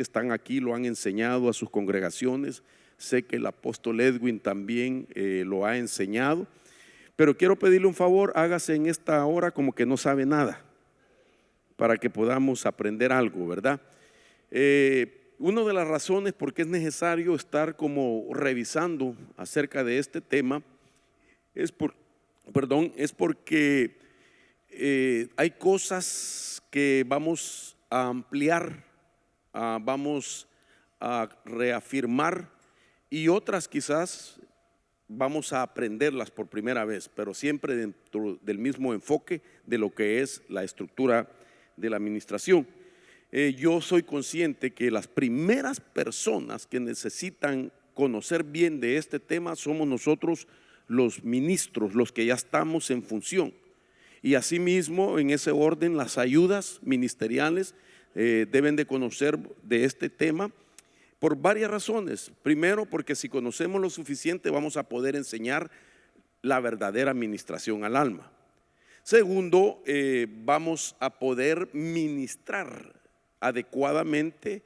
que están aquí lo han enseñado a sus congregaciones. Sé que el apóstol Edwin también lo ha enseñado. Pero quiero pedirle un favor, hágase en esta hora como que no sabe nada, para que podamos aprender algo, ¿verdad? Una de las razones por qué es necesario estar como revisando acerca de este tema es porque hay cosas que vamos a ampliar, vamos a reafirmar, y otras quizás vamos a aprenderlas por primera vez, pero siempre dentro del mismo enfoque de lo que es la estructura de la administración. Yo soy consciente que las primeras personas que necesitan conocer bien de este tema somos nosotros, los ministros, los que ya estamos en función. Y asimismo, en ese orden, las ayudas ministeriales deben de conocer de este tema por varias razones. Primero, porque si conocemos lo suficiente vamos a poder enseñar la verdadera administración al alma. Segundo, vamos a poder ministrar adecuadamente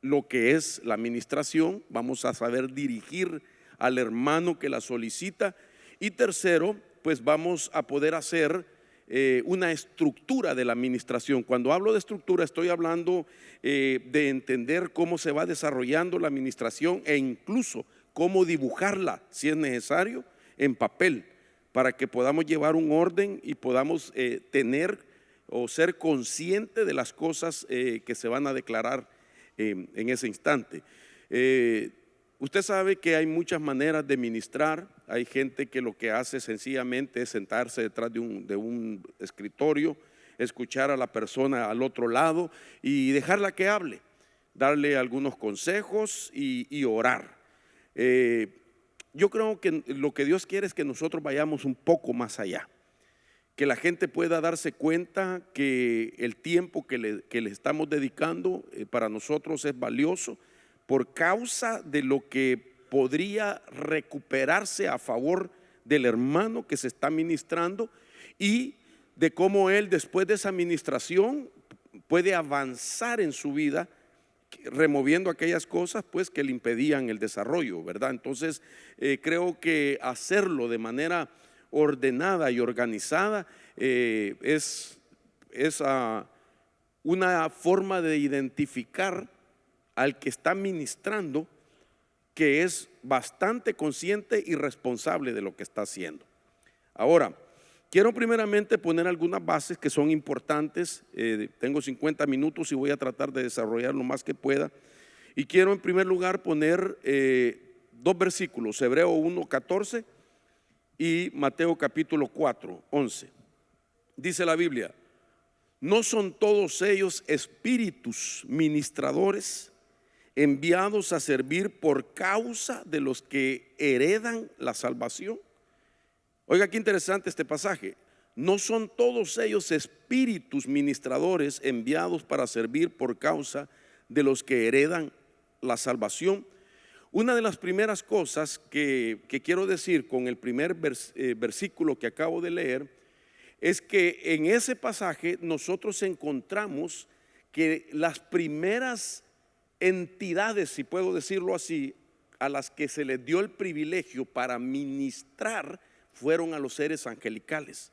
lo que es la administración, vamos a saber dirigir al hermano que la solicita. Y tercero, pues vamos a poder hacer una estructura de la administración. Cuando hablo de estructura estoy hablando de entender cómo se va desarrollando la administración e incluso cómo dibujarla, si es necesario, en papel, para que podamos llevar un orden y podamos tener o ser consciente de las cosas que se van a declarar en ese instante. Usted sabe que hay muchas maneras de ministrar. Hay gente que lo que hace sencillamente es sentarse detrás de un escritorio, escuchar a la persona al otro lado y dejarla que hable, darle algunos consejos y orar. Yo creo que lo que Dios quiere es que nosotros vayamos un poco más allá, que la gente pueda darse cuenta que el tiempo que le estamos dedicando para nosotros es valioso, por causa de lo que podría recuperarse a favor del hermano que se está ministrando, y de cómo él después de esa ministración puede avanzar en su vida, removiendo aquellas cosas pues que le impedían el desarrollo, ¿verdad? Entonces creo que hacerlo de manera ordenada y organizada es una forma de identificar al que está ministrando, que es bastante consciente y responsable de lo que está haciendo. Ahora, quiero primeramente poner algunas bases que son importantes. Tengo 50 minutos y voy a tratar de desarrollar lo más que pueda. Y quiero en primer lugar poner dos versículos, Hebreo 1:14 y Mateo capítulo 4:11. Dice la Biblia: ¿no son todos ellos espíritus ministradores, enviados a servir por causa de los que heredan la salvación? Oiga, qué interesante este pasaje. ¿No son todos ellos espíritus ministradores enviados para servir por causa de los que heredan la salvación? Una de las primeras cosas que quiero decir con el primer versículo que acabo de leer es que en ese pasaje nosotros encontramos que las primeras entidades, si puedo decirlo así, a las que se les dio el privilegio para ministrar fueron a los seres angelicales.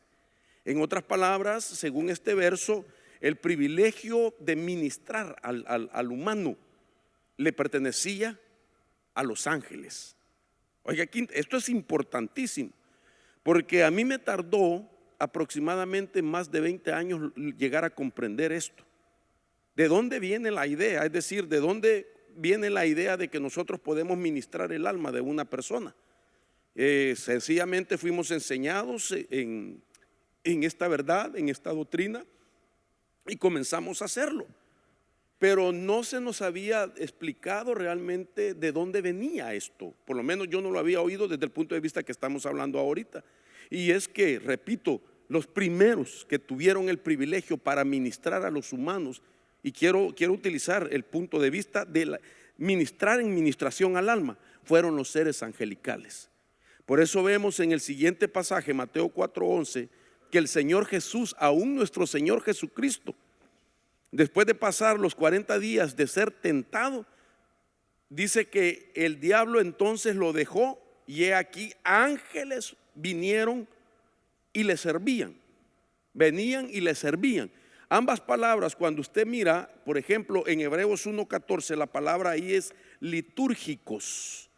En otras palabras, según este verso, el privilegio de ministrar al humano le pertenecía a los ángeles. Oiga, esto es importantísimo, porque a mí me tardó aproximadamente más de 20 años llegar a comprender esto. ¿De dónde viene la idea? Es decir, ¿de dónde viene la idea de que nosotros podemos ministrar el alma de una persona? Sencillamente fuimos enseñados en esta verdad, en esta doctrina, y comenzamos a hacerlo. Pero no se nos había explicado realmente de dónde venía esto. Por lo menos yo no lo había oído desde el punto de vista que estamos hablando ahorita. Y es que, repito, los primeros que tuvieron el privilegio para ministrar a los humanos, y quiero utilizar el punto de vista de ministrar en ministración al alma, fueron los seres angelicales. Por eso vemos en el siguiente pasaje, Mateo 4:11, que el Señor Jesús, aún nuestro Señor Jesucristo, después de pasar los 40 días de ser tentado, dice que el diablo entonces lo dejó y he aquí ángeles vinieron y le servían. Venían y le servían. Ambas palabras, cuando usted mira, por ejemplo, en Hebreos 1:14, la palabra ahí es litúrgicos.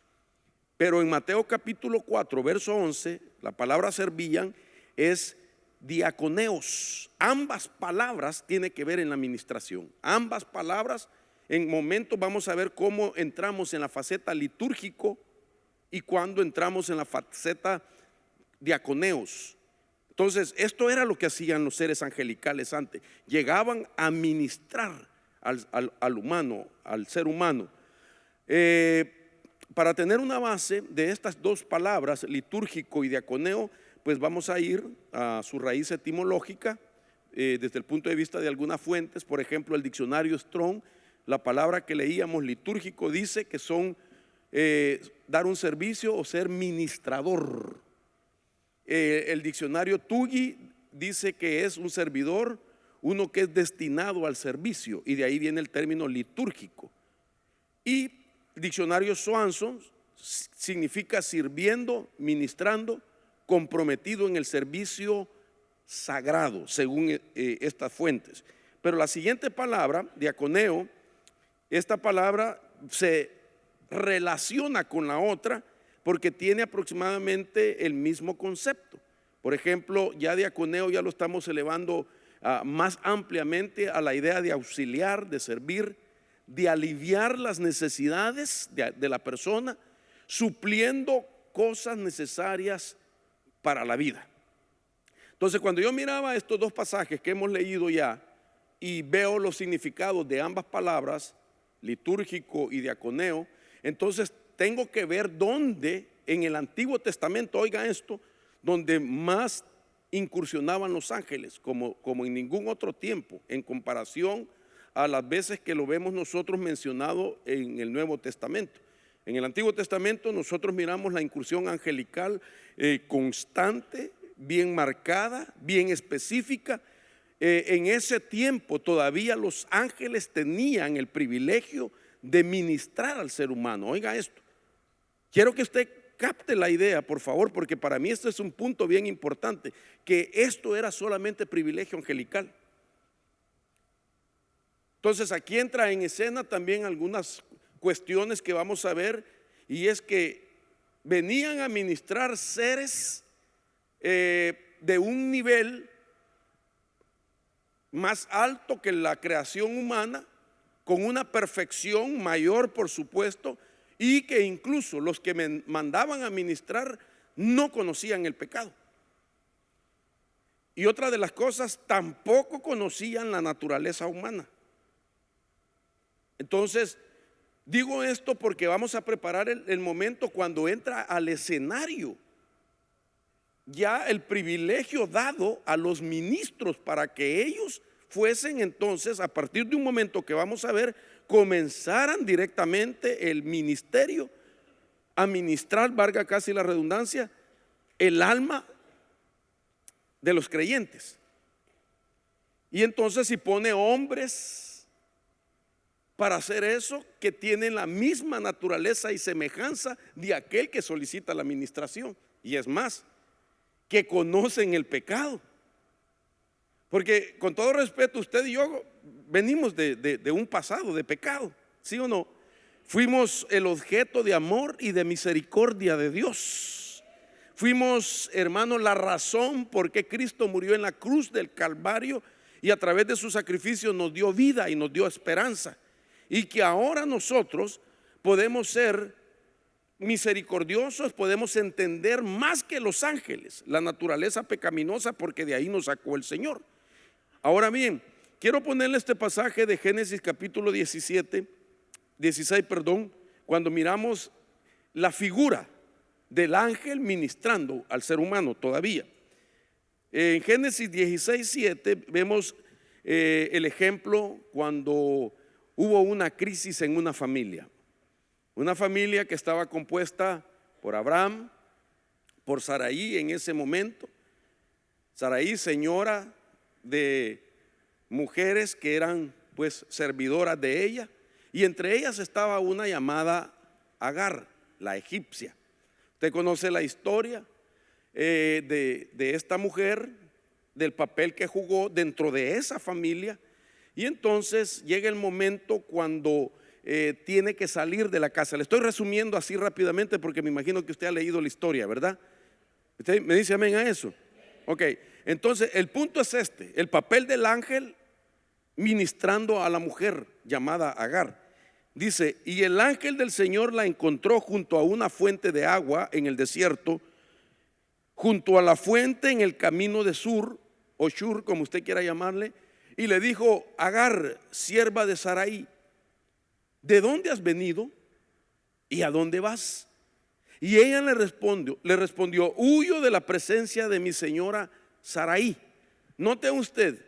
Pero en Mateo capítulo 4, verso 11, la palabra servían es diaconeos. Ambas palabras tienen que ver en la administración. Ambas palabras, en momentos vamos a ver cómo entramos en la faceta litúrgico y cuando entramos en la faceta diaconeos. Entonces, esto era lo que hacían los seres angelicales antes. Llegaban a ministrar al humano, al ser humano. Para tener una base de estas dos palabras, litúrgico y diaconeo, pues vamos a ir a su raíz etimológica desde el punto de vista de algunas fuentes. Por ejemplo, el diccionario Strong, la palabra que leíamos, litúrgico, dice que son dar un servicio o ser ministrador. El diccionario Tuggy dice que es un servidor, uno que es destinado al servicio, y de ahí viene el término litúrgico. Y el diccionario Swanson significa sirviendo, ministrando, comprometido en el servicio sagrado, según estas fuentes. Pero la siguiente palabra, diaconeo, esta palabra se relaciona con la otra porque tiene aproximadamente el mismo concepto. Por ejemplo, ya diaconeo ya lo estamos elevando más ampliamente a la idea de auxiliar, de servir, de aliviar las necesidades de la persona, supliendo cosas necesarias para la vida. Entonces, cuando yo miraba estos dos pasajes que hemos leído ya y veo los significados de ambas palabras, litúrgico y diaconeo, entonces tengo que ver dónde en el Antiguo Testamento, oiga esto, donde más incursionaban los ángeles, como en ningún otro tiempo, en comparación a las veces que lo vemos nosotros mencionado en el Nuevo Testamento. En el Antiguo Testamento nosotros miramos la incursión angelical constante, bien marcada, bien específica. En ese tiempo todavía los ángeles tenían el privilegio de ministrar al ser humano. Oiga esto, quiero que usted capte la idea, por favor, porque para mí este es un punto bien importante, que esto era solamente privilegio angelical. Entonces aquí entra en escena también algunas cuestiones que vamos a ver, y es que venían a ministrar seres de un nivel más alto que la creación humana, con una perfección mayor, por supuesto, y que incluso los que me mandaban a ministrar no conocían el pecado. Y otra de las cosas, tampoco conocían la naturaleza humana. Entonces, digo esto porque vamos a preparar el momento cuando entra al escenario ya el privilegio dado a los ministros para que ellos fuesen entonces, a partir de un momento que vamos a ver, comenzaran directamente el ministerio a ministrar, valga casi la redundancia, el alma de los creyentes. Y entonces si pone hombres para hacer eso, que tienen la misma naturaleza y semejanza de aquel que solicita la administración, y es más, que conocen el pecado. Porque con todo respeto, usted y yo venimos de un pasado de pecado, ¿sí o no? Fuimos el objeto de amor y de misericordia de Dios. Fuimos, hermanos, la razón por qué Cristo murió en la cruz del Calvario y a través de su sacrificio nos dio vida y nos dio esperanza. Y que ahora nosotros podemos ser misericordiosos, podemos entender más que los ángeles la naturaleza pecaminosa, porque de ahí nos sacó el Señor. Ahora bien, quiero ponerle este pasaje de Génesis capítulo 16, cuando miramos la figura del ángel ministrando al ser humano todavía. En Génesis 16:7 vemos el ejemplo cuando hubo una crisis en una familia. Una familia que estaba compuesta por Abraham, por Saraí en ese momento. Saraí, señora de mujeres que eran pues servidoras de ella, y entre ellas estaba una llamada Agar, la egipcia. Usted conoce la historia de esta mujer, del papel que jugó dentro de esa familia, y entonces llega el momento cuando tiene que salir de la casa. Le estoy resumiendo así rápidamente porque me imagino que usted ha leído la historia, ¿verdad? ¿Usted me dice amén a eso? Ok, entonces el punto es este: el papel del ángel ministrando a la mujer llamada Agar. Dice: y el ángel del Señor la encontró junto a una fuente de agua en el desierto, junto a la fuente en el camino de Sur, o Shur, como usted quiera llamarle, y le dijo: Agar, sierva de Sarai, ¿de dónde has venido y a dónde vas? Y ella le respondió: huyo de la presencia de mi señora Sarai. Note usted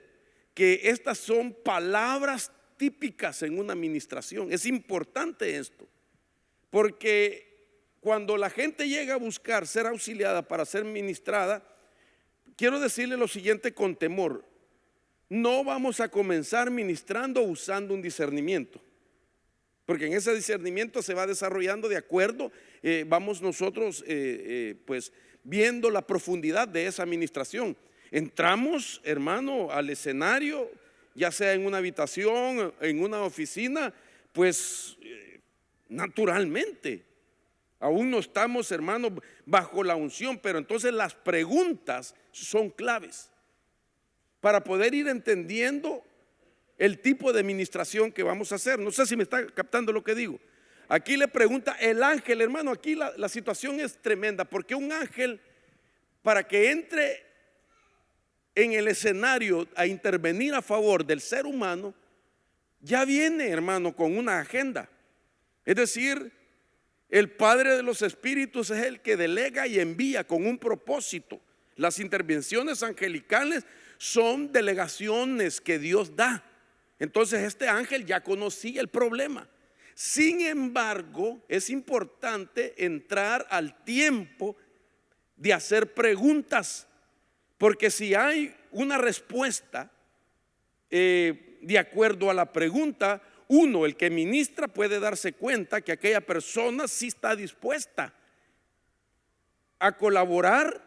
que estas son palabras típicas en una administración. Es importante esto, porque cuando la gente llega a buscar ser auxiliada para ser ministrada, quiero decirle lo siguiente con temor: no vamos a comenzar ministrando usando un discernimiento, porque en ese discernimiento se va desarrollando de acuerdo, vamos nosotros pues viendo la profundidad de esa administración. Entramos, hermano, al escenario, ya sea en una habitación, en una oficina, pues naturalmente, aún no estamos, hermano, bajo la unción, pero entonces las preguntas son claves para poder ir entendiendo el tipo de administración que vamos a hacer. No sé si me está captando lo que digo. Aquí le pregunta el ángel, hermano. Aquí la situación es tremenda, porque un ángel, para que entre en el escenario a intervenir a favor del ser humano, ya viene, hermano, con una agenda. Es decir, el Padre de los Espíritus es el que delega y envía con un propósito. Las intervenciones angelicales son delegaciones que Dios da. Entonces este ángel ya conocía el problema. Sin embargo, es importante entrar al tiempo de hacer preguntas, porque si hay una respuesta de acuerdo a la pregunta, uno, el que ministra, puede darse cuenta que aquella persona sí está dispuesta a colaborar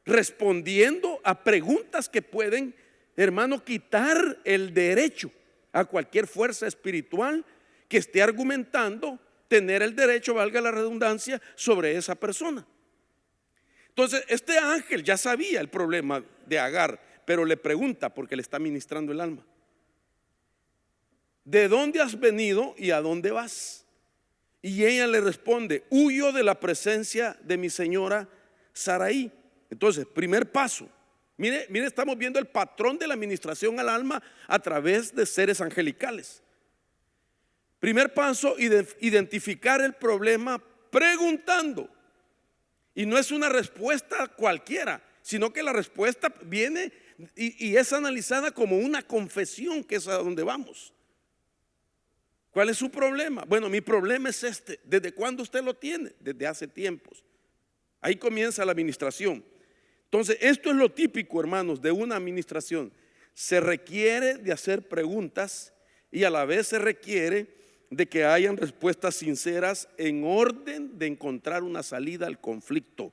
respondiendo a preguntas que pueden, hermano, quitar el derecho a cualquier fuerza espiritual que esté argumentando tener el derecho, valga la redundancia, sobre esa persona. Entonces este ángel ya sabía el problema de Agar, pero le pregunta, porque le está ministrando el alma: ¿de dónde has venido y a dónde vas? Y ella le responde: huyo de la presencia de mi señora Sarai. Entonces, primer paso, mire, estamos viendo el patrón de la administración al alma a través de seres angelicales. Primer paso, identificar el problema preguntando. Y no es una respuesta cualquiera, sino que la respuesta viene y es analizada como una confesión, que es a donde vamos. ¿Cuál es su problema? Bueno, mi problema es este. ¿Desde cuándo usted lo tiene? Desde hace tiempos. Ahí comienza la administración. Entonces, esto es lo típico, hermanos, de una administración. Se requiere de hacer preguntas y a la vez se requiere de que hayan respuestas sinceras en orden de encontrar una salida al conflicto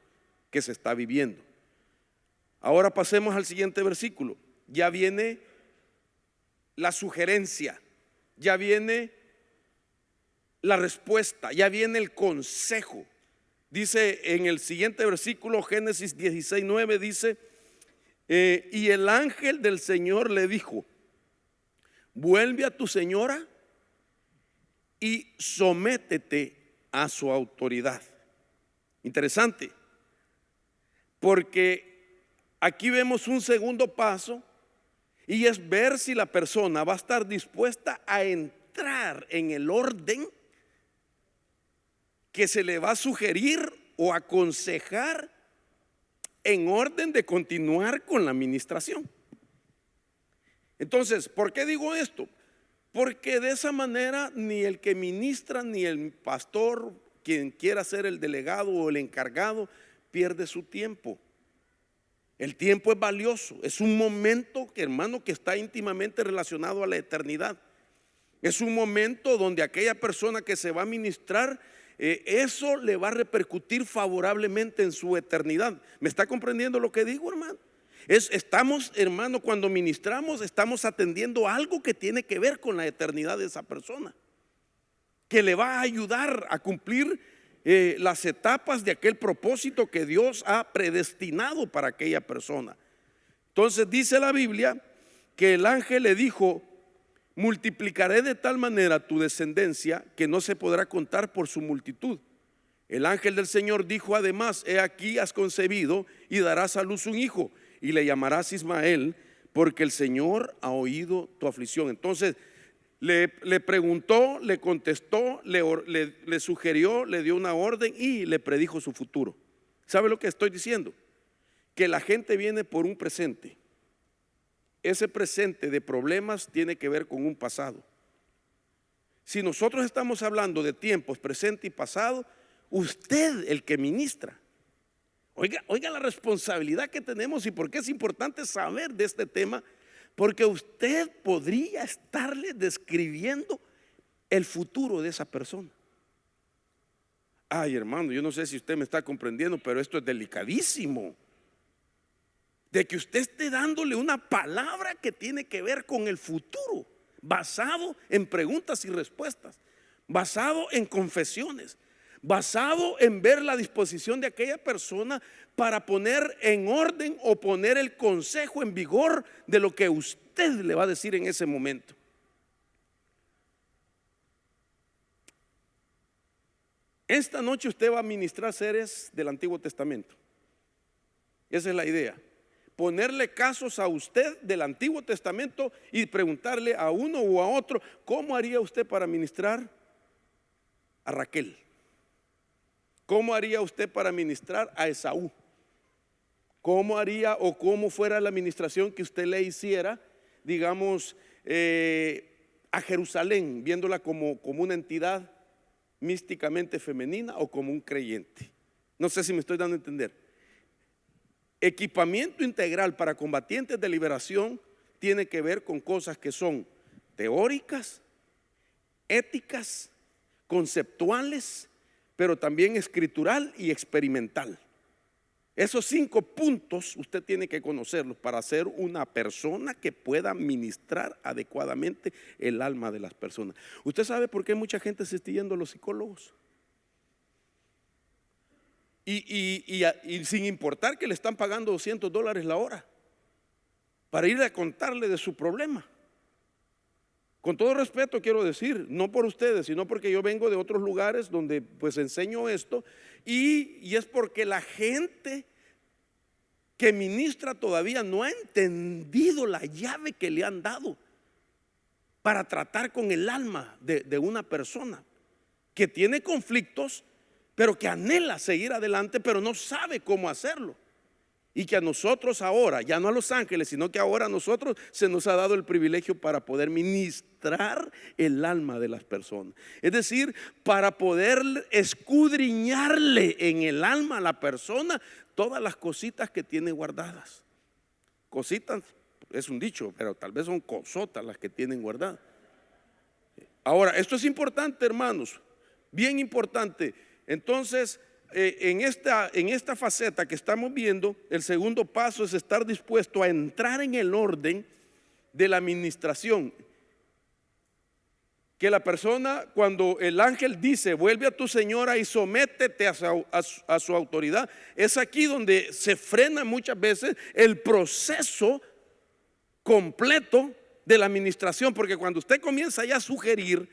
que se está viviendo. Ahora pasemos al siguiente versículo. Ya viene la sugerencia, ya viene la respuesta, ya viene el consejo. Dice en el siguiente versículo, Génesis 16:9, dice: y el ángel del Señor le dijo: vuelve a tu señora y sométete a su autoridad. Interesante, porque aquí vemos un segundo paso, y es ver si la persona va a estar dispuesta a entrar en el orden que se le va a sugerir o aconsejar en orden de continuar con la administración. Entonces, ¿por qué digo esto? Porque de esa manera ni el que ministra ni el pastor, quien quiera ser el delegado o el encargado, pierde su tiempo. El tiempo es valioso, es un momento, hermano, que está íntimamente relacionado a la eternidad. Es un momento donde aquella persona que se va a ministrar, eso le va a repercutir favorablemente en su eternidad. ¿Me está comprendiendo lo que digo, hermano? Estamos, hermano, cuando ministramos, estamos atendiendo algo que tiene que ver con la eternidad de esa persona, que le va a ayudar a cumplir las etapas de aquel propósito que Dios ha predestinado para aquella persona. Entonces dice la Biblia que el ángel le dijo: multiplicaré de tal manera tu descendencia que no se podrá contar por su multitud. El ángel del Señor dijo además: he aquí has concebido y darás a luz un hijo, y le llamarás Ismael, porque el Señor ha oído tu aflicción. Entonces le preguntó, le contestó, le sugirió, le dio una orden y le predijo su futuro. ¿Sabe lo que estoy diciendo? Que la gente viene por un presente. Ese presente de problemas tiene que ver con un pasado. Si nosotros estamos hablando de tiempos presente y pasado, usted el que ministra. Oiga la responsabilidad que tenemos y por qué es importante saber de este tema. Porque usted podría estarle describiendo el futuro de esa persona. Ay, hermano, yo no sé si usted me está comprendiendo, pero esto es delicadísimo. De que usted esté dándole una palabra que tiene que ver con el futuro, basado en preguntas y respuestas, basado en confesiones, basado en ver la disposición de aquella persona para poner en orden o poner el consejo en vigor de lo que usted le va a decir en ese momento. Esta noche usted va a ministrar seres del Antiguo Testamento. Esa es la idea. Ponerle casos a usted del Antiguo Testamento y preguntarle a uno o a otro: ¿cómo haría usted para ministrar a Raquel? ¿Cómo haría usted para ministrar a Esaú? ¿Cómo haría o cómo fuera la administración que usted le hiciera, digamos, a Jerusalén, viéndola como una entidad místicamente femenina o como un creyente? No sé si me estoy dando a entender. Equipamiento integral para combatientes de liberación tiene que ver con cosas que son teóricas, éticas, conceptuales, pero también escritural y experimental. Esos 5 puntos usted tiene que conocerlos para ser una persona que pueda ministrar adecuadamente el alma de las personas. ¿Usted sabe por qué mucha gente se está yendo a los psicólogos? Y sin importar que le están pagando $200 la hora para ir a contarle de su problema. Con todo respeto quiero decir, no por ustedes, sino porque yo vengo de otros lugares donde pues enseño esto, y es porque la gente que ministra todavía no ha entendido la llave que le han dado para tratar con el alma de una persona que tiene conflictos, pero que anhela seguir adelante, pero no sabe cómo hacerlo. Y que a nosotros ahora, ya no a los ángeles, sino que ahora a nosotros se nos ha dado el privilegio para poder ministrar el alma de las personas. Es decir, para poder escudriñarle en el alma a la persona todas las cositas que tiene guardadas. Cositas, es un dicho, pero tal vez son cosotas las que tienen guardadas. Ahora, esto es importante, hermanos, bien importante. Entonces, en esta faceta que estamos viendo, el segundo paso es estar dispuesto a entrar en el orden de la administración. Que la persona, cuando el ángel dice: vuelve a tu señora y sométete a su autoridad, es aquí donde se frena muchas veces el proceso completo de la administración. Porque cuando usted comienza ya a sugerir,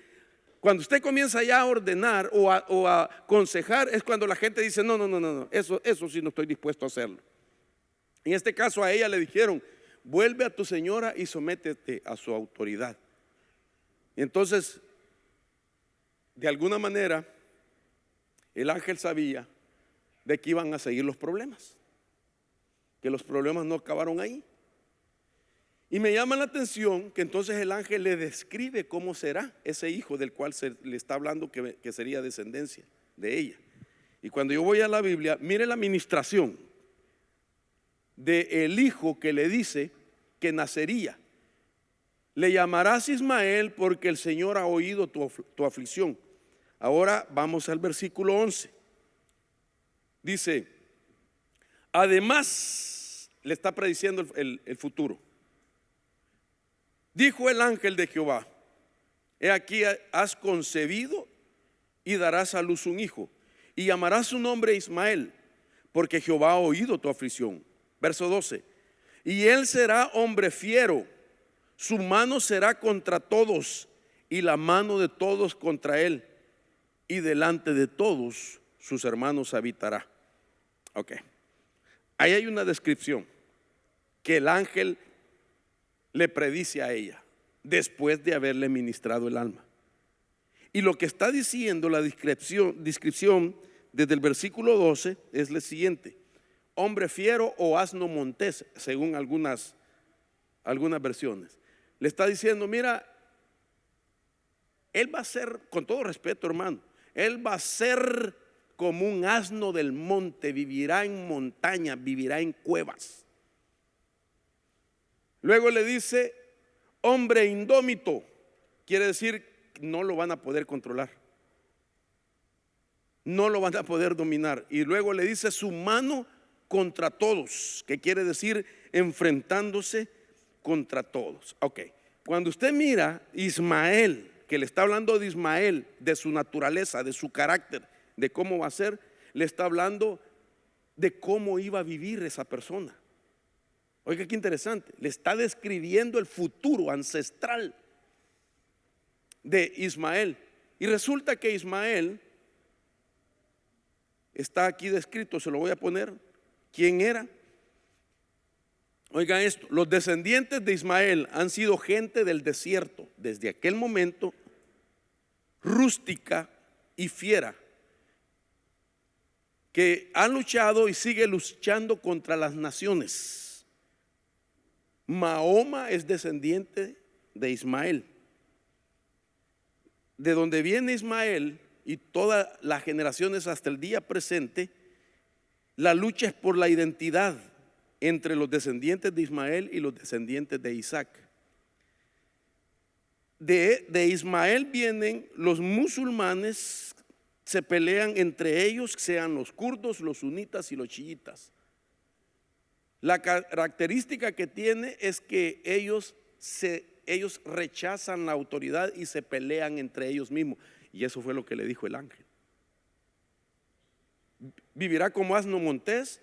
cuando usted comienza ya a ordenar o a aconsejar, es cuando la gente dice: no, eso sí no estoy dispuesto a hacerlo. En este caso a ella le dijeron: vuelve a tu señora y sométete a su autoridad. Y entonces, de alguna manera, el ángel sabía de que iban a seguir los problemas, que los problemas no acabaron ahí. Y me llama la atención que entonces el ángel le describe cómo será ese hijo del cual se le está hablando que sería descendencia de ella. Y cuando yo voy a la Biblia, mire la administración del hijo que le dice que nacería. Le llamarás Ismael porque el Señor ha oído tu aflicción. Ahora vamos al versículo 11. Dice, además, le está prediciendo el futuro. Dijo el ángel de Jehová, he aquí has concebido y darás a luz un hijo, y llamarás su nombre Ismael, porque Jehová ha oído tu aflicción. Verso 12, y él será hombre fiero, su mano será contra todos, y la mano de todos contra él, y delante de todos sus hermanos habitará. Ok, ahí hay una descripción que el ángel le predice a ella después de haberle ministrado el alma. Y lo que está diciendo la descripción desde el versículo 12 es lo siguiente: hombre fiero o asno montés, según algunas versiones. Le está diciendo, mira, él va a ser, con todo respeto, hermano, él va a ser como un asno del monte, vivirá en montaña, vivirá en cuevas. Luego le dice, hombre indómito, quiere decir no lo van a poder controlar, no lo van a poder dominar. Y luego le dice su mano contra todos, que quiere decir enfrentándose contra todos. Ok, cuando usted mira Ismael, que le está hablando de Ismael, de su naturaleza, de su carácter, de cómo va a ser, le está hablando de cómo iba a vivir esa persona. Oiga, qué interesante, le está describiendo el futuro ancestral de Ismael. Y resulta que Ismael está aquí descrito, se lo voy a poner, ¿quién era? Oiga esto, los descendientes de Ismael han sido gente del desierto desde aquel momento, rústica y fiera, que ha luchado y sigue luchando contra las naciones. Mahoma es descendiente de Ismael. De donde viene Ismael y todas las generaciones hasta el día presente, la lucha es por la identidad entre los descendientes de Ismael y los descendientes de Isaac. De Ismael vienen los musulmanes, se pelean entre ellos, sean los kurdos, los sunitas y los chiitas. La característica que tiene es que ellos rechazan la autoridad y se pelean entre ellos mismos. Y eso fue lo que le dijo el ángel. Vivirá como asno montés,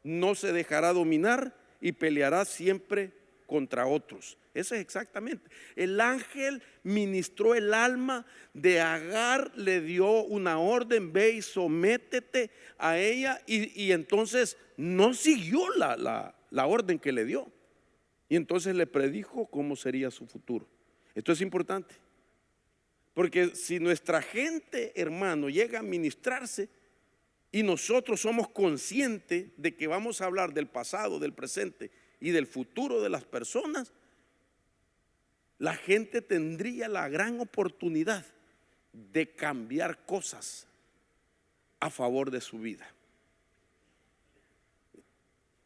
no se dejará dominar y peleará siempre contra otros. Eso es exactamente. El ángel ministró el alma de Agar, le dio una orden, ve y sométete a ella, y entonces no siguió la orden que le dio. Y entonces le predijo cómo sería su futuro. Esto es importante, porque si nuestra gente, hermano, llega a ministrarse y nosotros somos conscientes de que vamos a hablar del pasado, del presente y del futuro de las personas, la gente tendría la gran oportunidad de cambiar cosas a favor de su vida.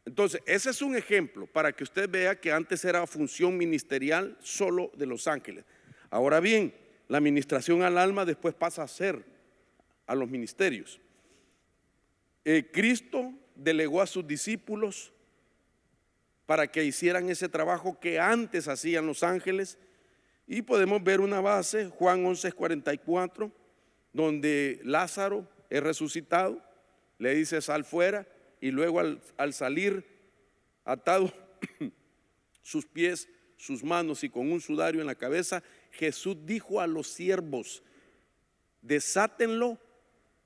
Entonces, ese es un ejemplo para que usted vea que antes era función ministerial solo de los ángeles. Ahora bien, la ministración al alma después pasa a ser a los ministerios. Cristo delegó a sus discípulos para que hicieran ese trabajo que antes hacían los ángeles, y podemos ver una base, Juan 11:44, donde Lázaro es resucitado, le dice sal fuera, y luego al salir atado sus pies, sus manos y con un sudario en la cabeza, Jesús dijo a los siervos, desátenlo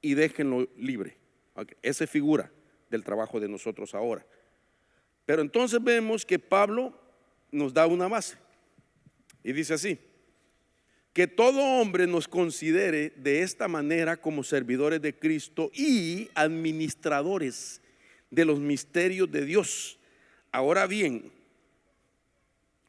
y déjenlo libre. Okay, esa es figura del trabajo de nosotros ahora. Pero entonces vemos que Pablo nos da una base y dice así: que todo hombre nos considere de esta manera como servidores de Cristo y administradores de los misterios de Dios. Ahora bien,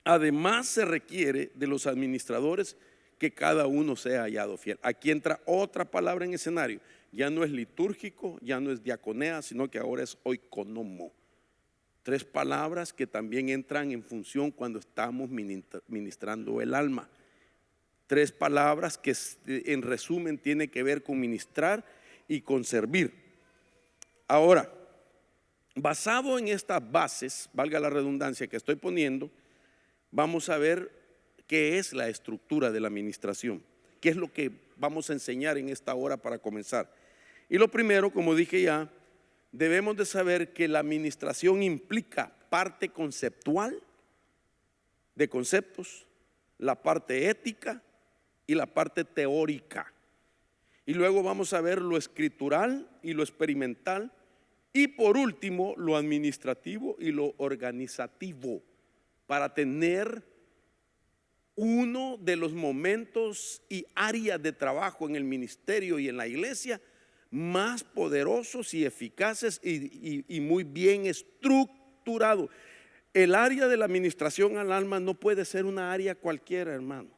además se requiere de los administradores que cada uno sea hallado fiel. Aquí entra otra palabra en escenario. Ya no es litúrgico, ya no es diaconea, sino que ahora es oikonomo. Tres palabras que también entran en función cuando estamos ministrando el alma. Tres palabras que en resumen tiene que ver con ministrar y con servir. Ahora, basado en estas bases, valga la redundancia que estoy poniendo, vamos a ver qué es la estructura de la administración, qué es lo que vamos a enseñar en esta hora para comenzar. Y lo primero, como dije ya, debemos de saber que la administración implica parte conceptual de conceptos, la parte ética y la parte teórica. Y luego vamos a ver lo escritural y lo experimental. Y por último, lo administrativo y lo organizativo, para tener uno de los momentos y áreas de trabajo en el ministerio y en la iglesia más poderosos y eficaces y muy bien estructurado. El área de la administración al alma no puede ser una área cualquiera, hermano.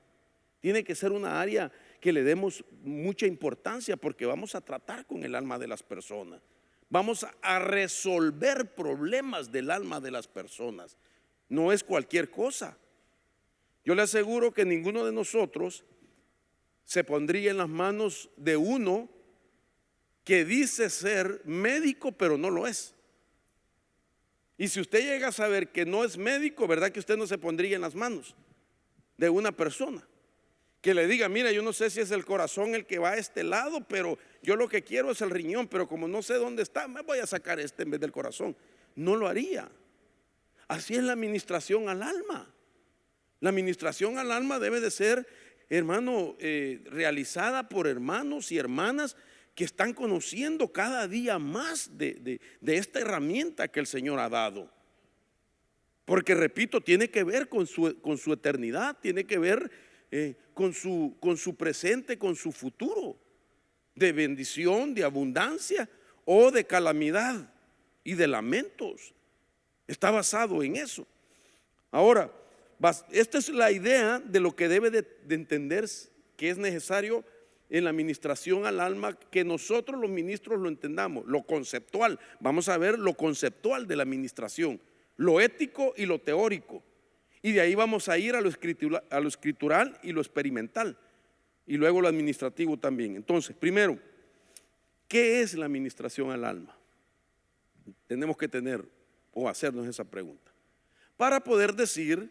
Tiene que ser una área que le demos mucha importancia, porque vamos a tratar con el alma de las personas. Vamos a resolver problemas del alma de las personas. No es cualquier cosa. Yo le aseguro que ninguno de nosotros se pondría en las manos de uno que dice ser médico pero no lo es. Y si usted llega a saber que no es médico, ¿verdad que usted no se pondría en las manos de una persona que le diga: mira, yo no sé si es el corazón el que va a este lado, pero yo lo que quiero es el riñón, pero como no sé dónde está, me voy a sacar este en vez del corazón? No lo haría. Así es la administración al alma. La administración al alma debe de ser, hermano, realizada por hermanos y hermanas que están conociendo cada día más de esta herramienta que el Señor ha dado. Porque, repito, tiene que ver con su eternidad, tiene que ver con su presente, con su futuro, de bendición, de abundancia o de calamidad y de lamentos. Está basado en eso. Ahora, esta es la idea de lo que debe de entender que es necesario en la administración al alma, que nosotros los ministros lo entendamos, lo conceptual. Vamos a ver lo conceptual de la administración, lo ético y lo teórico. Y de ahí vamos a ir a lo escritural y lo experimental. Y luego lo administrativo también. Entonces, primero, ¿qué es la administración al alma? Tenemos que tener o hacernos esa pregunta para poder decir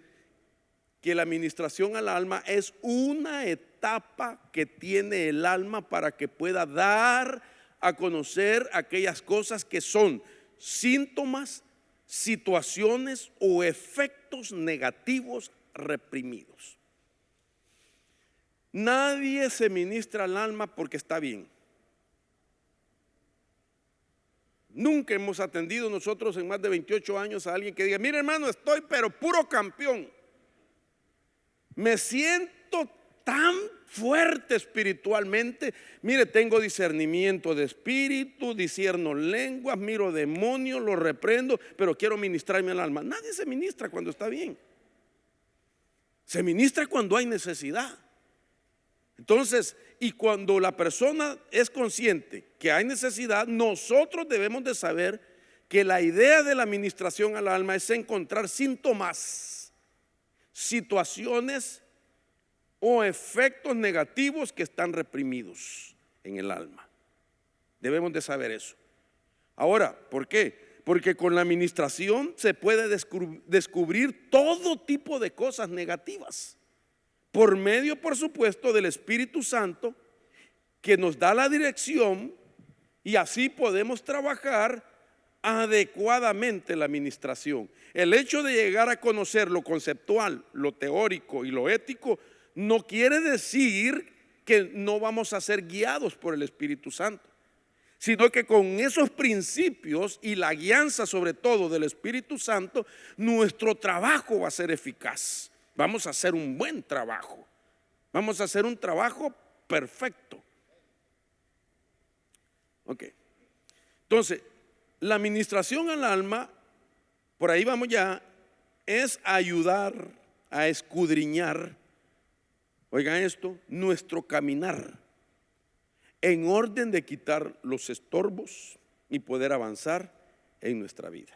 que la administración al alma es una etapa que tiene el alma para que pueda dar a conocer aquellas cosas que son síntomas, situaciones o efectos negativos reprimidos. Nadie se ministra al alma porque está bien. Nunca hemos atendido nosotros en más de 28 años a alguien que diga: mire, hermano, estoy pero puro campeón. Me siento tan fuerte espiritualmente. Mire, tengo discernimiento de espíritu, discierno lenguas, miro demonios, los reprendo, pero quiero ministrarme al alma. Nadie se ministra cuando está bien. Se ministra cuando hay necesidad. Entonces, y cuando la persona es consciente que hay necesidad, nosotros debemos de saber que la idea de la administración al alma es encontrar síntomas, situaciones o efectos negativos que están reprimidos en el alma. Debemos de saber eso. Ahora, ¿por qué? Porque con la administración se puede descubrir todo tipo de cosas negativas, por medio, por supuesto, del Espíritu Santo, que nos da la dirección, y así podemos trabajar adecuadamente la administración. El hecho de llegar a conocer lo conceptual, lo teórico y lo ético no quiere decir que no vamos a ser guiados por el Espíritu Santo, sino que con esos principios y la guianza sobre todo del Espíritu Santo, nuestro trabajo va a ser eficaz. Vamos a hacer un buen trabajo. Vamos a hacer un trabajo perfecto. Ok. Entonces, la administración al alma, por ahí vamos ya, es ayudar a escudriñar, oigan esto, nuestro caminar, en orden de quitar los estorbos y poder avanzar en nuestra vida.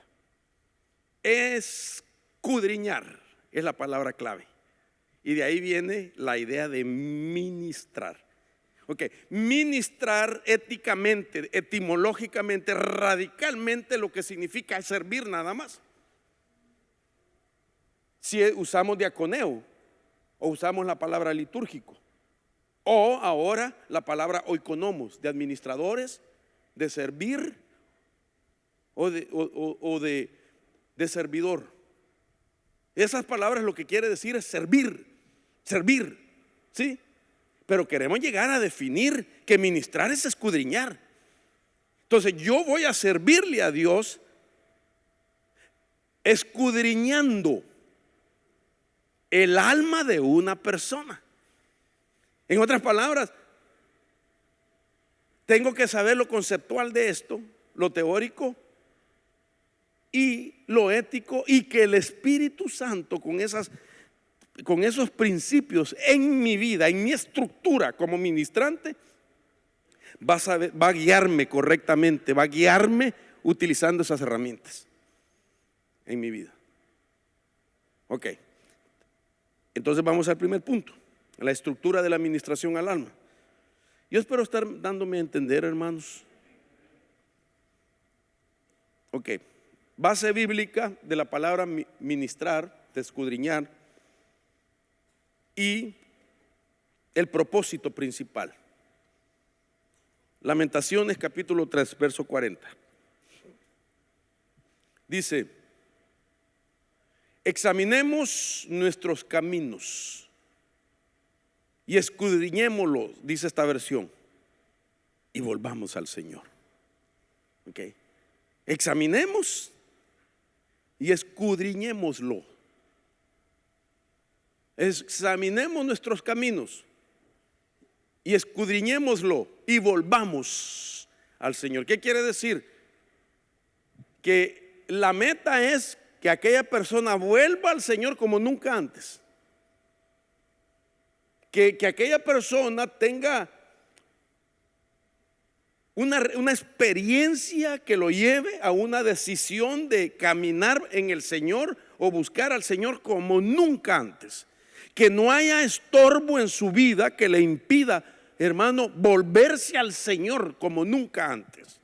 Escudriñar es la palabra clave. Y de ahí viene la idea de ministrar. Ok, ministrar éticamente, etimológicamente, radicalmente, lo que significa es servir nada más. Si usamos diaconeo o usamos la palabra litúrgico, o ahora la palabra oikonomos, de administradores, de servir o de servidor. Esas palabras lo que quiere decir es servir, ¿sí? Pero queremos llegar a definir que ministrar es escudriñar. Entonces yo voy a servirle a Dios escudriñando el alma de una persona. En otras palabras, tengo que saber lo conceptual de esto, lo teórico y lo ético, y que el Espíritu Santo con esos principios en mi vida, en mi estructura como ministrante, va a guiarme correctamente, va a guiarme utilizando esas herramientas en mi vida. Ok, entonces vamos al primer punto, la estructura de la administración al alma. Yo espero estar dándome a entender, hermanos. Ok, base bíblica de la palabra ministrar, de escudriñar, y el propósito principal. Lamentaciones capítulo 3 verso 40. Dice: examinemos nuestros caminos y escudriñémoslo, dice esta versión, y volvamos al Señor. Ok, examinemos y escudriñémoslo. Examinemos nuestros caminos y escudriñémoslo y volvamos al Señor. ¿Qué quiere decir? Que la meta es que aquella persona vuelva al Señor como nunca antes. Que aquella persona tenga una experiencia que lo lleve a una decisión de caminar en el Señor o buscar al Señor como nunca antes. Que no haya estorbo en su vida que le impida, hermano, volverse al Señor como nunca antes.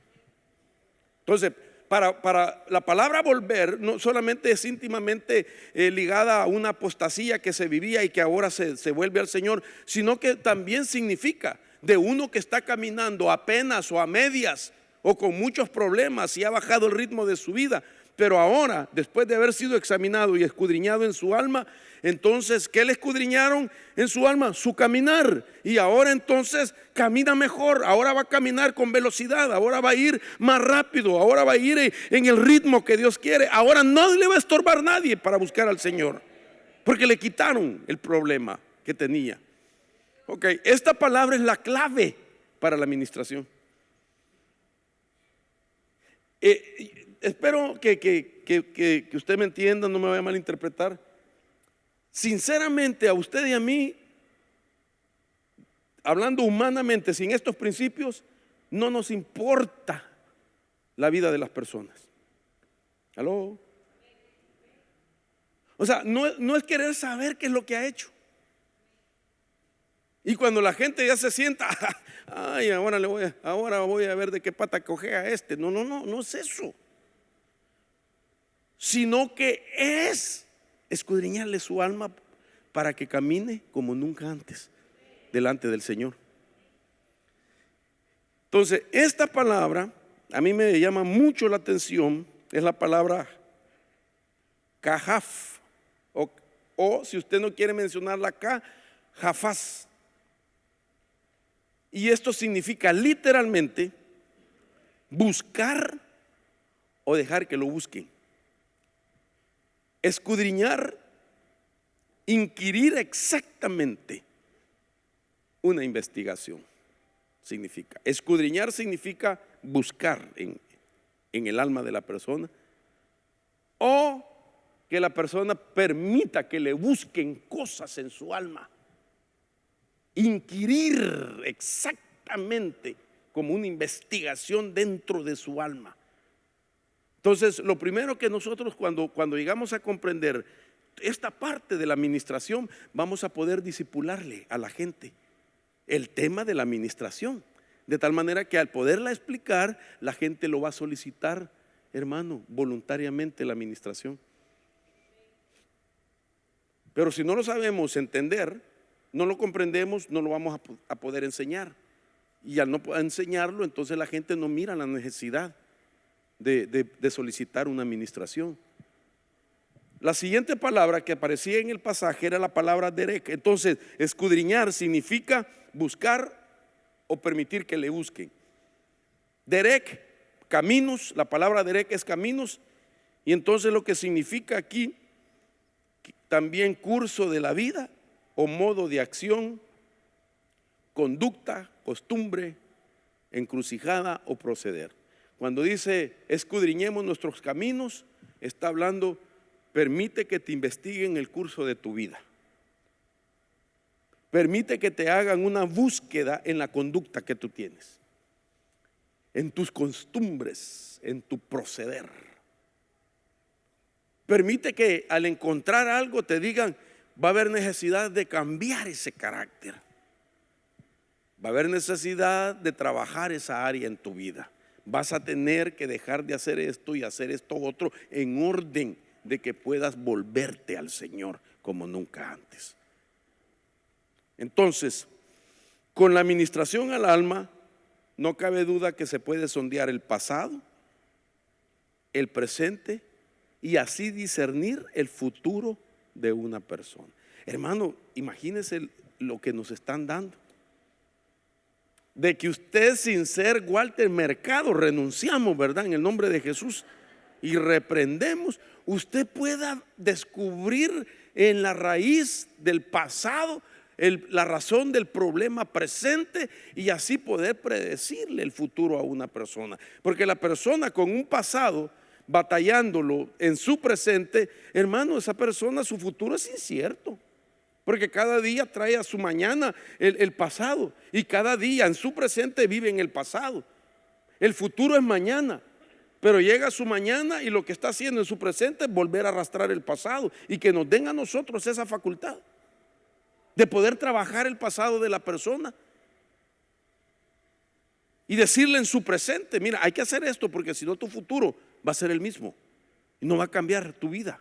Entonces, para la palabra volver no solamente es íntimamente ligada a una apostasía que se vivía y que ahora se vuelve al Señor, sino que también significa de uno que está caminando apenas o a medias o con muchos problemas y ha bajado el ritmo de su vida, pero ahora, después de haber sido examinado y escudriñado en su alma, entonces, ¿qué le escudriñaron en su alma? Su caminar. Y ahora entonces camina mejor, ahora va a caminar con velocidad, ahora va a ir más rápido, ahora va a ir en el ritmo que Dios quiere. Ahora no le va a estorbar nadie para buscar al Señor, porque le quitaron el problema que tenía. Ok, esta palabra es la clave para la administración. Espero que usted me entienda, no me vaya a malinterpretar. Sinceramente, a usted y a mí, hablando humanamente, sin estos principios, no nos importa la vida de las personas. ¿Aló? O sea, no es querer saber qué es lo que ha hecho. Y cuando la gente ya se sienta, ay, ahora voy a ver de qué pata cojea este. No es eso. Sino que es escudriñarle su alma para que camine como nunca antes delante del Señor. Entonces, esta palabra a mí me llama mucho la atención. Es la palabra cajaf, o si usted no quiere mencionarla acá, jafaz. Y esto significa literalmente buscar o dejar que lo busquen. Escudriñar, inquirir exactamente, una investigación significa. Escudriñar significa buscar en el alma de la persona, o que la persona permita que le busquen cosas en su alma. Inquirir exactamente como una investigación dentro de su alma. Entonces, lo primero que nosotros cuando llegamos a comprender esta parte de la administración, vamos a poder disipularle a la gente el tema de la administración, de tal manera que al poderla explicar, la gente lo va a solicitar, hermano, voluntariamente la administración. Pero si no lo sabemos entender, no lo comprendemos, no lo vamos a poder enseñar. Y al no enseñarlo, entonces la gente no mira la necesidad de solicitar una administración. La siguiente palabra que aparecía en el pasaje era la palabra derek. Entonces, escudriñar significa buscar o permitir que le busquen. Derek, caminos, la palabra derek es caminos, y entonces lo que significa aquí también curso de la vida o modo de acción, conducta, costumbre, encrucijada o proceder. Cuando dice escudriñemos nuestros caminos, está hablando, permite que te investiguen el curso de tu vida. Permite que te hagan una búsqueda en la conducta que tú tienes, en tus costumbres, en tu proceder. Permite que al encontrar algo te digan, va a haber necesidad de cambiar ese carácter. Va a haber necesidad de trabajar esa área en tu vida. Vas a tener que dejar de hacer esto y hacer esto otro en orden de que puedas volverte al Señor como nunca antes. Entonces, con la administración al alma, no cabe duda que se puede sondear el pasado, el presente y así discernir el futuro de una persona. Hermano, imagínese lo que nos están dando. De que usted, sin ser Walter Mercado, renunciamos, ¿verdad?, en el nombre de Jesús y reprendemos, usted pueda descubrir en la raíz del pasado la razón del problema presente y así poder predecirle el futuro a una persona. Porque la persona con un pasado batallándolo en su presente, hermano, esa persona, su futuro es incierto. Porque cada día trae a su mañana el pasado y cada día en su presente vive en el pasado. El futuro es mañana, pero llega su mañana y lo que está haciendo en su presente es volver a arrastrar el pasado, y que nos den a nosotros esa facultad de poder trabajar el pasado de la persona y decirle en su presente, mira, hay que hacer esto porque si no tu futuro va a ser el mismo y no va a cambiar tu vida.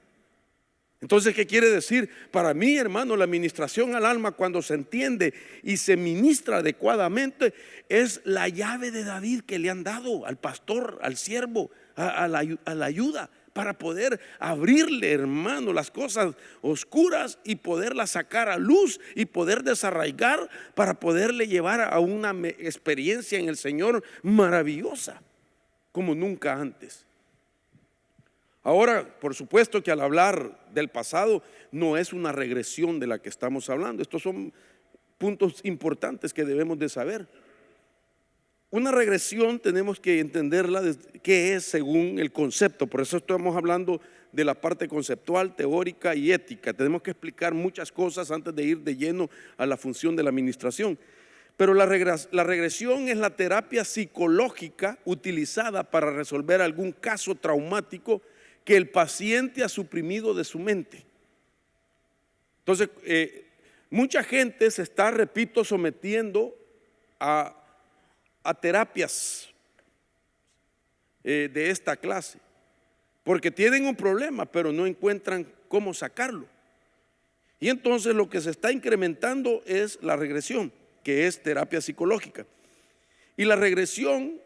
Entonces, ¿qué quiere decir? Para mí, hermano, la administración al alma, cuando se entiende y se ministra adecuadamente, es la llave de David que le han dado al pastor, al siervo, a la ayuda, para poder abrirle, hermano, las cosas oscuras y poderlas sacar a luz y poder desarraigar para poderle llevar a una experiencia en el Señor maravillosa, como nunca antes. Ahora, por supuesto que al hablar del pasado no es una regresión de la que estamos hablando. Estos son puntos importantes que debemos de saber. Una regresión tenemos que entenderla qué es según el concepto. Por eso estamos hablando de la parte conceptual, teórica y ética. Tenemos que explicar muchas cosas antes de ir de lleno a la función de la administración. Pero la regresión es la terapia psicológica utilizada para resolver algún caso traumático que el paciente ha suprimido de su mente. Entonces, mucha gente se está, repito, sometiendo a terapias de esta clase, porque tienen un problema, pero no encuentran cómo sacarlo. Y entonces lo que se está incrementando es la regresión, que es terapia psicológica. Y la regresión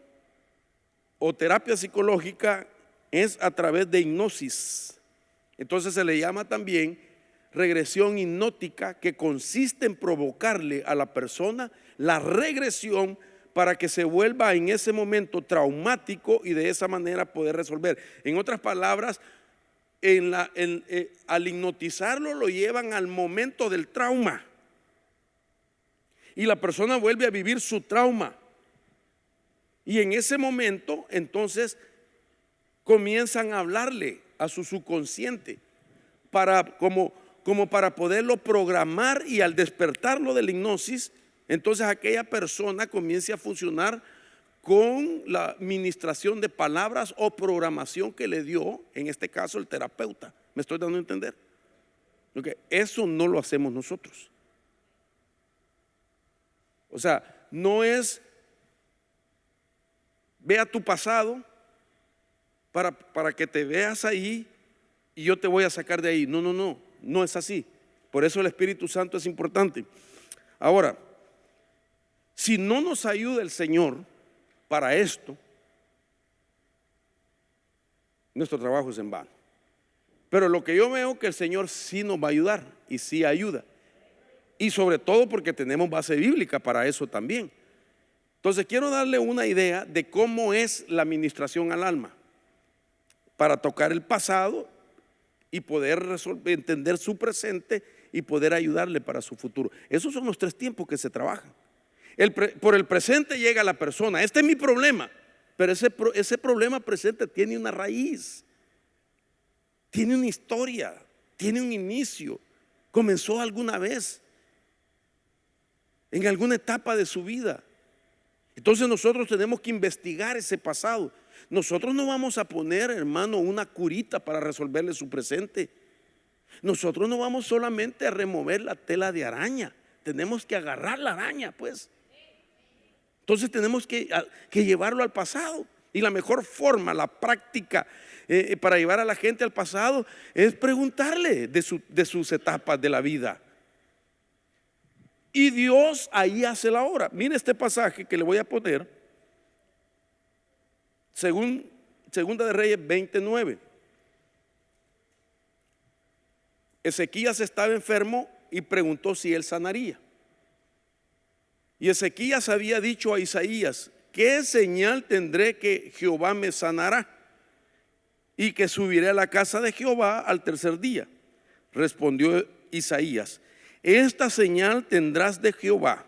o terapia psicológica es a través de hipnosis. Entonces se le llama también regresión hipnótica, que consiste en provocarle a la persona la regresión para que se vuelva en ese momento traumático y de esa manera poder resolver. En otras palabras, al hipnotizarlo lo llevan al momento del trauma y la persona vuelve a vivir su trauma, y en ese momento entonces comienzan a hablarle a su subconsciente como para poderlo programar, y al despertarlo de la hipnosis, entonces aquella persona comience a funcionar con la ministración de palabras o programación que le dio, en este caso, el terapeuta. ¿Me estoy dando a entender? Porque eso no lo hacemos nosotros. O sea, no es ve a tu pasado para que te veas ahí y yo te voy a sacar de ahí. No es así. Por eso el Espíritu Santo es importante. Ahora, si no nos ayuda el Señor para esto, nuestro trabajo es en vano. Pero lo que yo veo que el Señor sí nos va a ayudar y sí ayuda. Y sobre todo porque tenemos base bíblica para eso también. Entonces quiero darle una idea de cómo es la ministración al alma, para tocar el pasado y poder entender su presente y poder ayudarle para su futuro. Esos son los 3 tiempos que se trabajan. Por el presente llega la persona, este es mi problema, pero ese problema presente tiene una raíz, tiene una historia, tiene un inicio, comenzó alguna vez, en alguna etapa de su vida. Entonces nosotros tenemos que investigar ese pasado. Nosotros no vamos a poner, hermano, una curita para resolverle su presente. Nosotros no vamos solamente a remover la tela de araña, tenemos que agarrar la araña, pues. Entonces tenemos que llevarlo al pasado. Y la mejor forma, la práctica para llevar a la gente al pasado es preguntarle de sus etapas de la vida. Y Dios ahí hace la obra. Mire este pasaje que le voy a poner, Segunda de Reyes 29. Ezequías estaba enfermo y preguntó si él sanaría. Y Ezequías había dicho a Isaías: ¿qué señal tendré que Jehová me sanará y que subiré a la casa de Jehová al 3er día? Respondió Isaías: esta señal tendrás de Jehová,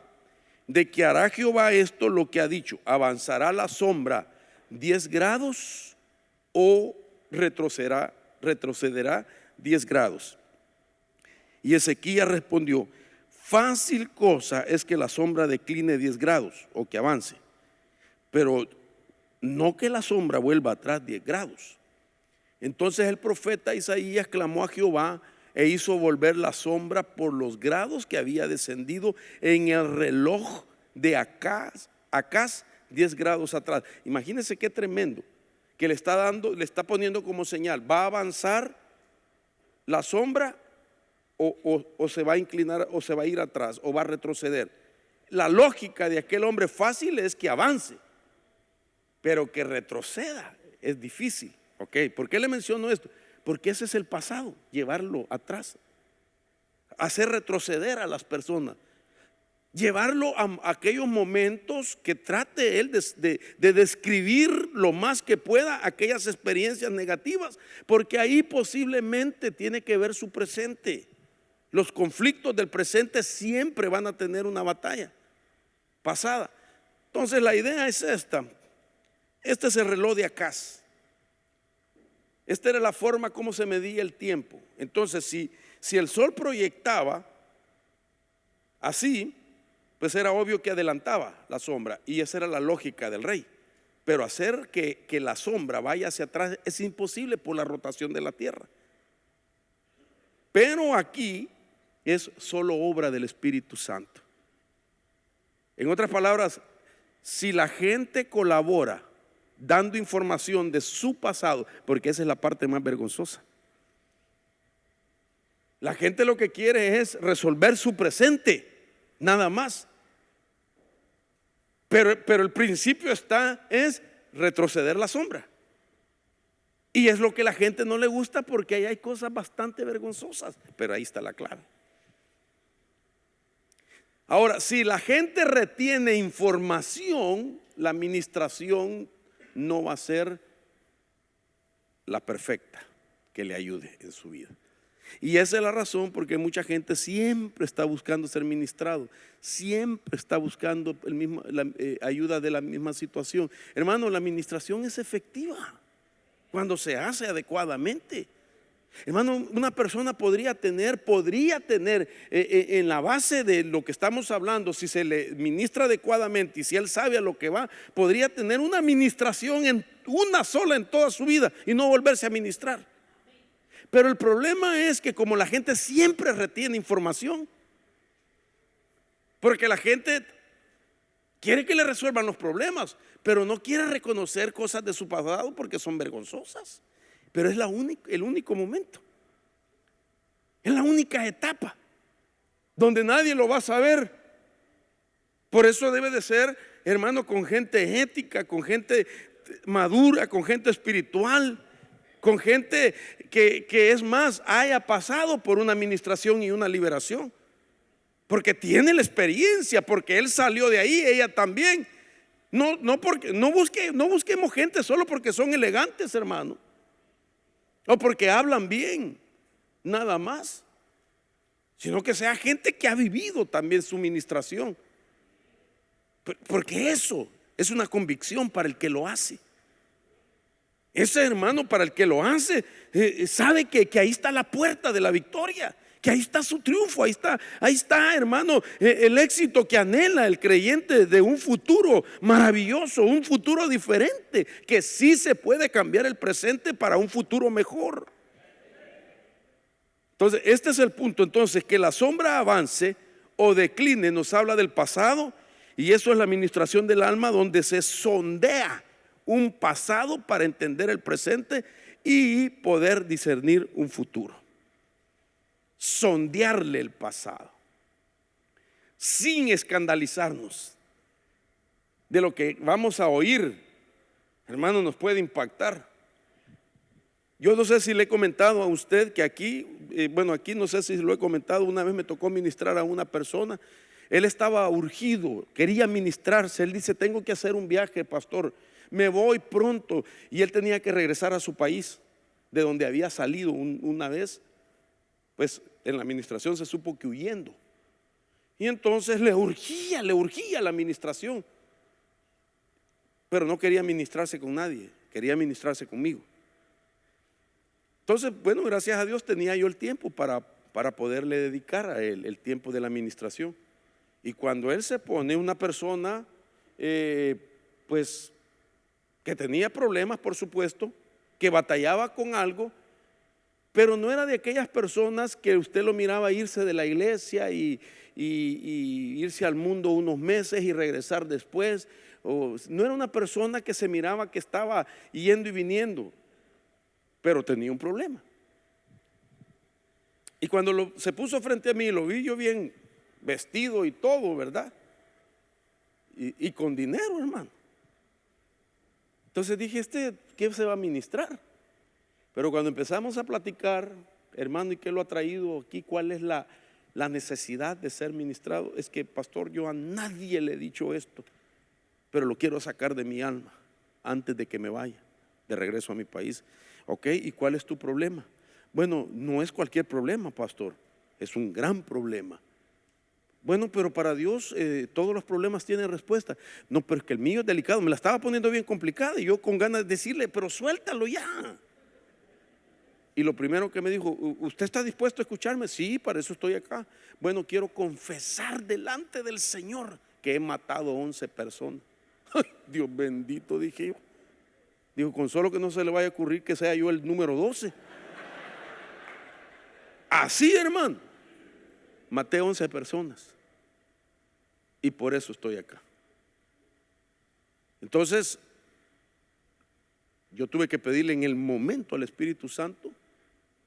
de que hará Jehová esto lo que ha dicho: avanzará la sombra 10 grados o retrocederá 10 grados. Y Ezequías respondió: fácil cosa es que la sombra decline 10 grados o que avance, pero no que la sombra vuelva atrás 10 grados. Entonces el profeta Isaías clamó a Jehová e hizo volver la sombra por los grados que había descendido en el reloj de Acaz 10 grados atrás. Imagínense qué tremendo, que le está poniendo como señal: va a avanzar la sombra o se va a inclinar o se va a ir atrás o va a retroceder. La lógica de aquel hombre fácil es que avance, pero que retroceda es difícil. ¿Ok? ¿Por qué le menciono esto? Porque ese es el pasado, llevarlo atrás, hacer retroceder a las personas, llevarlo a aquellos momentos que trate él de describir lo más que pueda aquellas experiencias negativas, porque ahí posiblemente tiene que ver su presente. Los conflictos del presente siempre van a tener una batalla pasada. Entonces la idea es esta. Este es el reloj de Acaz. Esta era la forma como se medía el tiempo. Entonces si el sol proyectaba así, pues era obvio que adelantaba la sombra, y esa era la lógica del rey. Pero hacer que la sombra vaya hacia atrás es imposible por la rotación de la tierra. Pero aquí es solo obra del Espíritu Santo. En otras palabras, si la gente colabora dando información de su pasado, porque esa es la parte más vergonzosa. La gente lo que quiere es resolver su presente, nada más. Pero el principio es retroceder la sombra. Y es lo que a la gente no le gusta, porque ahí hay cosas bastante vergonzosas. Pero ahí está la clave. Ahora, si la gente retiene información, la administración no va a ser la perfecta que le ayude en su vida. Y esa es la razón porque mucha gente siempre está buscando ser ministrado, siempre está buscando la ayuda de la misma situación. Hermano, la administración es efectiva cuando se hace adecuadamente. Hermano, una persona podría tener en la base de lo que estamos hablando, si se le ministra adecuadamente y si él sabe a lo que va, podría tener una administración en una sola en toda su vida y no volverse a ministrar. Pero el problema es que como la gente siempre retiene información, porque la gente quiere que le resuelvan los problemas, pero no quiere reconocer cosas de su pasado porque son vergonzosas. Pero es el único momento, es la única etapa donde nadie lo va a saber. Por eso debe de ser, hermano, con gente ética, con gente madura, con gente espiritual, con gente que es más, haya pasado por una administración y una liberación, porque tiene la experiencia, porque él salió de ahí, ella también. No busquemos gente solo porque son elegantes, hermano, o porque hablan bien, nada más, sino que sea gente que ha vivido también su ministración, porque eso es una convicción para el que lo hace. Ese hermano, para el que lo hace, sabe que ahí está la puerta de la victoria, que ahí está su triunfo, ahí está, hermano, el éxito que anhela el creyente de un futuro maravilloso, un futuro diferente, que sí se puede cambiar el presente para un futuro mejor. Entonces, este es el punto. Entonces, que la sombra avance o decline nos habla del pasado, y eso es la administración del alma, donde se sondea un pasado para entender el presente y poder discernir un futuro. Sondearle el pasado sin escandalizarnos de lo que vamos a oír, hermano, nos puede impactar. Yo no sé si le he comentado a usted que aquí no sé si lo he comentado. Una vez me tocó ministrar a una persona. Él estaba urgido, quería ministrarse. Él dice: tengo que hacer un viaje, pastor, me voy pronto. Y él tenía que regresar a su país, de donde había salido una vez. Pues en la administración se supo que huyendo. Y entonces le urgía la administración. Pero no quería ministrarse con nadie, quería ministrarse conmigo. Entonces, bueno, gracias a Dios tenía yo el tiempo para poderle dedicar a él el tiempo de la administración. Y cuando él se pone, una persona, pues, que tenía problemas, por supuesto, que batallaba con algo, pero no era de aquellas personas que usted lo miraba irse de la iglesia y irse al mundo unos meses y regresar después. No era una persona que se miraba que estaba yendo y viniendo, pero tenía un problema. Y cuando se puso frente a mí, lo vi yo bien vestido y todo, ¿verdad? Y con dinero, hermano. Entonces dije: ¿qué se va a ministrar? Pero cuando empezamos a platicar, hermano, ¿y qué lo ha traído aquí? ¿Cuál es la necesidad de ser ministrado? Es que, pastor, yo a nadie le he dicho esto, pero lo quiero sacar de mi alma antes de que me vaya de regreso a mi país. Ok, ¿y cuál es tu problema? Bueno, no es cualquier problema, pastor, es un gran problema. Bueno, pero para Dios todos los problemas tienen respuesta. No, pero es que el mío es delicado. Me la estaba poniendo bien complicada y yo con ganas de decirle: pero suéltalo ya. Y lo primero que me dijo: ¿usted está dispuesto a escucharme? Sí, para eso estoy acá. Bueno, quiero confesar delante del Señor que he matado 11 personas. Dios bendito, dije yo. Digo, con solo que no se le vaya a ocurrir que sea yo el número 12. Así, hermano, maté 11 personas y por eso estoy acá. Entonces, yo tuve que pedirle en el momento al Espíritu Santo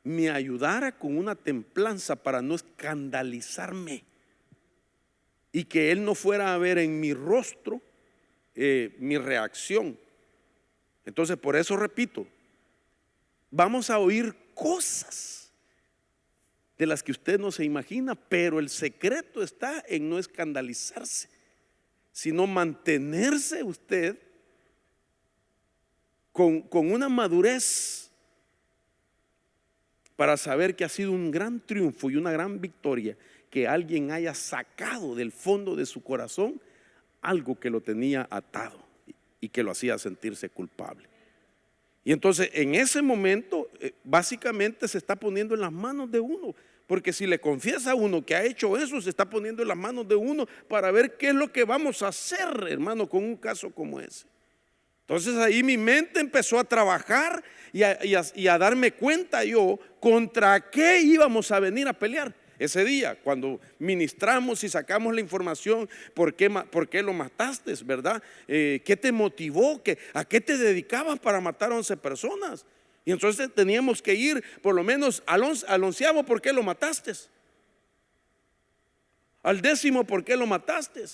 me ayudara con una templanza para no escandalizarme y que Él no fuera a ver en mi rostro mi reacción. Entonces, por eso repito, vamos a oír cosas de las que usted no se imagina, pero el secreto está en no escandalizarse, sino mantenerse usted con una madurez para saber que ha sido un gran triunfo y una gran victoria que alguien haya sacado del fondo de su corazón algo que lo tenía atado y que lo hacía sentirse culpable. Y entonces en ese momento básicamente se está poniendo en las manos de uno, porque si le confiesa a uno que ha hecho eso, se está poniendo en las manos de uno para ver qué es lo que vamos a hacer, hermano, con un caso como ese. Entonces ahí mi mente empezó a trabajar y a darme cuenta yo contra qué íbamos a venir a pelear ese día, cuando ministramos y sacamos la información. ¿Por qué lo mataste, verdad? ¿Qué te motivó? ¿A qué te dedicabas para matar a 11 personas? Y entonces teníamos que ir por lo menos al 11º, ¿por qué lo mataste? Al 10º, ¿por qué lo mataste?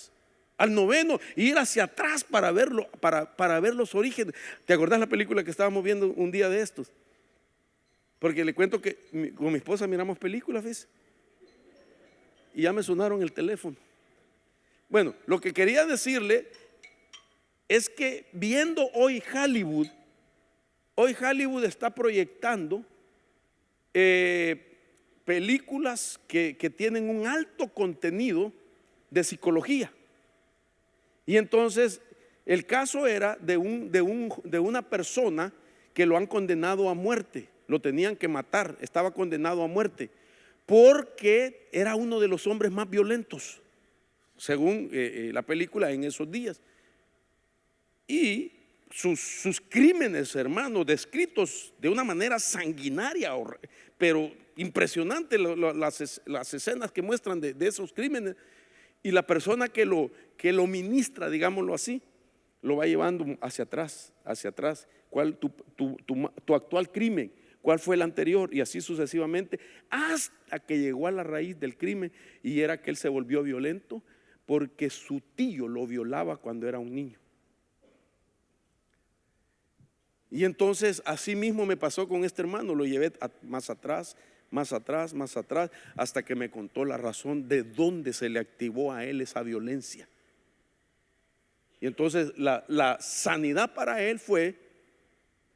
Al 9º, ir hacia atrás para verlo, para ver los orígenes. ¿Te acordás la película que estábamos viendo un día de estos? Porque le cuento que con mi esposa miramos películas, ¿ves? Y ya me sonaron el teléfono. Bueno, lo que quería decirle es que viendo hoy Hollywood está proyectando películas que tienen un alto contenido de psicología. Y entonces el caso era de una persona que lo han condenado a muerte, lo tenían que matar, estaba condenado a muerte, porque era uno de los hombres más violentos, según la película en esos días. Y sus crímenes, hermanos, descritos de una manera sanguinaria, pero impresionante las escenas que muestran de esos crímenes. Y la persona que lo ministra, digámoslo así, lo va llevando hacia atrás. ¿Cuál tu actual crimen? ¿Cuál fue el anterior? Y así sucesivamente, hasta que llegó a la raíz del crimen, y era que él se volvió violento porque su tío lo violaba cuando era un niño. Y entonces así mismo me pasó con este hermano. Lo llevé más atrás, hasta que me contó la razón de dónde se le activó a él esa violencia. Y entonces la sanidad para él fue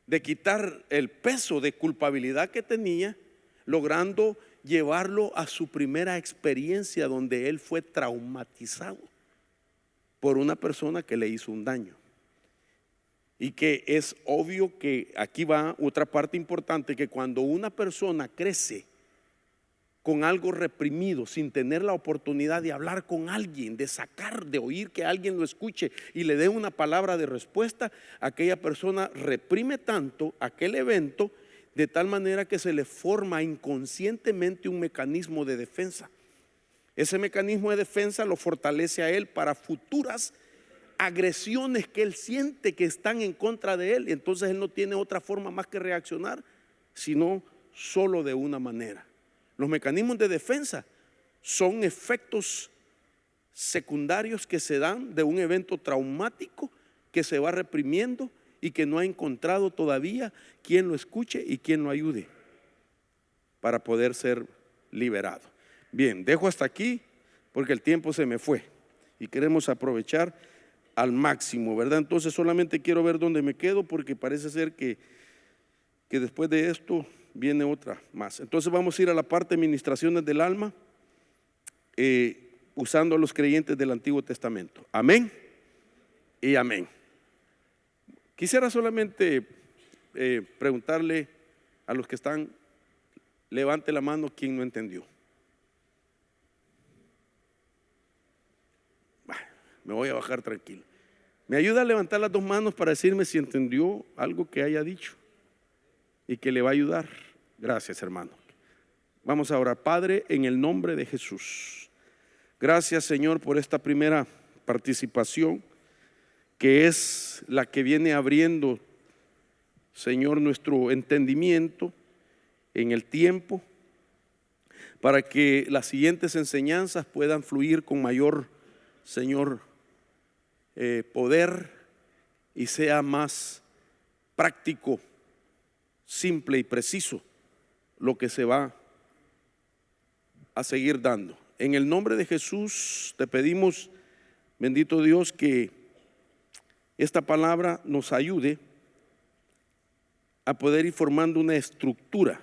de quitar el peso de culpabilidad que tenía, logrando llevarlo a su primera experiencia donde él fue traumatizado por una persona que le hizo un daño. Y que es obvio que aquí va otra parte importante, que cuando una persona crece con algo reprimido, sin tener la oportunidad de hablar con alguien, de sacar, de oír que alguien lo escuche y le dé una palabra de respuesta, aquella persona reprime tanto aquel evento de tal manera que se le forma inconscientemente un mecanismo de defensa. Ese mecanismo de defensa lo fortalece a él para futuras agresiones que él siente que están en contra de él. Entonces él no tiene otra forma más que reaccionar, sino solo de una manera. Los mecanismos de defensa son efectos secundarios que se dan de un evento traumático que se va reprimiendo y que no ha encontrado todavía quien lo escuche y quien lo ayude para poder ser liberado. Bien, dejo hasta aquí porque el tiempo se me fue y queremos aprovechar al máximo, ¿verdad? Entonces solamente quiero ver dónde me quedo, porque parece ser que después de esto viene otra más. Entonces vamos a ir a la parte de ministraciones del alma, usando a los creyentes del Antiguo Testamento. Amén y amén. Quisiera solamente preguntarle a los que están, levante la mano quien no entendió. Me voy a bajar tranquilo. ¿Me ayuda a levantar las dos manos para decirme si entendió algo que haya dicho y que le va a ayudar? Gracias, hermano. Vamos a orar. Padre, en el nombre de Jesús, gracias, Señor, por esta primera participación, que es la que viene abriendo, Señor, nuestro entendimiento en el tiempo, para que las siguientes enseñanzas puedan fluir con mayor, Señor, poder, y sea más práctico, simple y preciso lo que se va a seguir dando. En el nombre de Jesús te pedimos, bendito Dios, que esta palabra nos ayude a poder ir formando una estructura